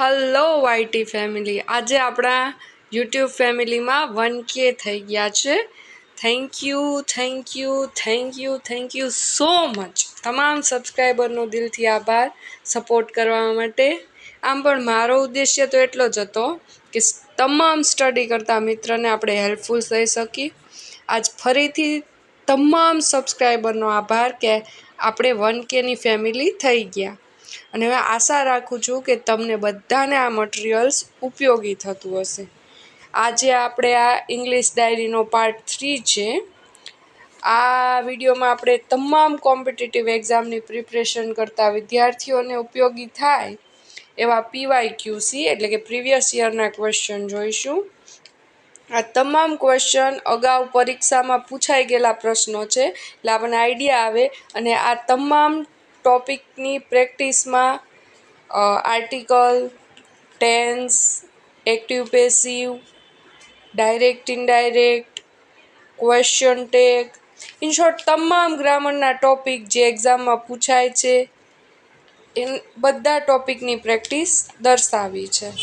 Hello YT family, આજે આપણા YouTube ફેમિલીમાં 1K થઈ ગયા છે. થેન્ક યુ સો મચ તમામ સબસ્ક્રાઈબરનો દિલથી આભાર સપોર્ટ કરવા માટે. આમ પણ મારો ઉદ્દેશ્ય તો એટલો જ હતો કે તમામ સ્ટડી કરતા મિત્રને આપણે હેલ્પફુલ થઈ શકીએ. આજ ફરીથી તમામ સબસ્ક્રાઈબરનો આભાર કે આપણે 1Kની ફેમિલી થઈ ગયા. અને હવે આશા રાખું છું કે તમને બધાને આ મટીરિયલ્સ ઉપયોગી થતું હશે. આજે આપણે આ ઇંગ્લિશ ડાયરીનો પાર્ટ 3 છે. આ વિડીયોમાં આપણે તમામ કોમ્પિટિટિવ એક્ઝામની પ્રિપરેશન કરતા વિદ્યાર્થીઓને ઉપયોગી થાય એવા PYQC એટલે કે પ્રીવિયસ યરના ક્વેશ્ચન જોઈશું. આ તમામ ક્વેશ્ચન અગાઉ પરીક્ષામાં પૂછાઈ ગયેલા પ્રશ્નો છે, એટલે આપણને આઈડિયા આવે. અને આ તમામ ટોપિકની પ્રેક્ટિસમાં article, tense, active passive, direct indirect, question tag, in short તમામ ગ્રામરના ટોપિક જે એક્ઝામમાં પૂછાય છે એ બધા ટોપિકની પ્રેક્ટિસ દર્શાવી છે.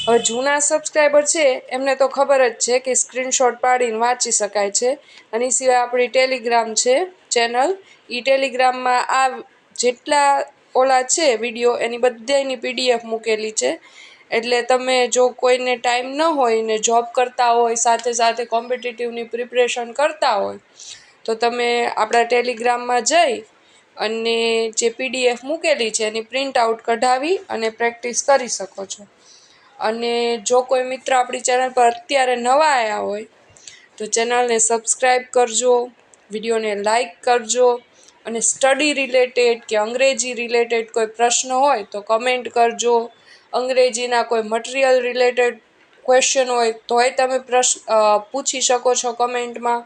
હવે જૂના સબસ્ક્રાઈબર છે એમને તો ખબર જ છે કે સ્ક્રીનશોટ પાડીને વાંચી શકાય છે. અને એ સિવાય આપણી ટેલિગ્રામ છે ચેનલ, એ ટેલિગ્રામમાં આ જેટલા ઓલા છે વિડીયો એની બધાની PDF મૂકેલી છે. એટલે તમે જો કોઈને ટાઈમ ન હોય ને જોબ કરતા હોય, સાથે સાથે કોમ્પિટિટિવની પ્રિપરેશન કરતા હોય તો તમે આપણા ટેલિગ્રામમાં જઈ અને જે PDF મૂકેલી છે એની પ્રિન્ટ આઉટ કઢાવી અને પ્રેક્ટિસ કરી શકો છો. અને જો કોઈ મિત્ર આપણી ચેનલ પર અત્યારે નવા આવ્યા હોય તો ચેનલને સબસ્ક્રાઈબ કરજો, વિડીયોને લાઈક કરજો. અને સ્ટડી રિલેટેડ કે અંગ્રેજી રિલેટેડ કોઈ પ્રશ્ન હોય તો કમેન્ટ કરજો. અંગ્રેજીના કોઈ મટીરિયલ રિલેટેડ ક્વેશ્ચન હોય તોય તમે પૂછી શકો છો કમેન્ટમાં.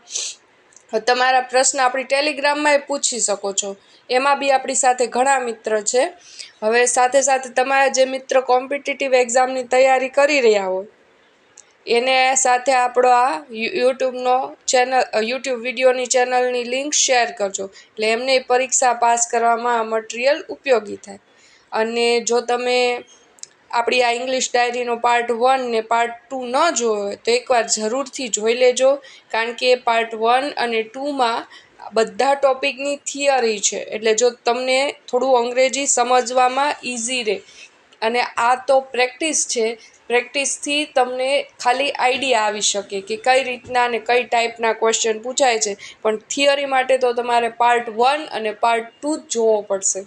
તમારા પ્રશ્ન આપણી ટેલિગ્રામમાં પૂછી શકો છો. એમાં બી આપણી સાથે ઘણા મિત્ર છે. હવે સાથે સાથે તમારા જે મિત્ર કોમ્પિટિટિવ એક્ઝામની તૈયારી કરી રહ્યા હોય એને સાથે આપણો આ યુટ્યુબ વિડીયોની ચેનલની લિંક શેર કરજો, એટલે એમને પરીક્ષા પાસ કરવામાં આ મટીરિયલ ઉપયોગી થાય. અને જો તમે આપણી આ ઇંગ્લિશ ડાયરીનો પાર્ટ 1 ને પાર્ટ 2 ન જોયો હોય તો એકવાર જરૂરથી જોઈ લેજો, કારણ કે પાર્ટ 1 અને 2માં બધા ટોપિકની થિયરી છે. એટલે જો તમને થોડું અંગ્રેજી સમજવામાં ઇઝી રહે. અને આ તો પ્રેક્ટિસ છે, પ્રેક્ટિસથી તમને ખાલી આઈડિયા આવી શકે કે કઈ રીતના અને કઈ ટાઈપના ક્વેશ્ચન પૂછાય છે. પણ થિયરી માટે તો તમારે પાર્ટ 1 અને પાર્ટ 2 જ જોવો પડશે.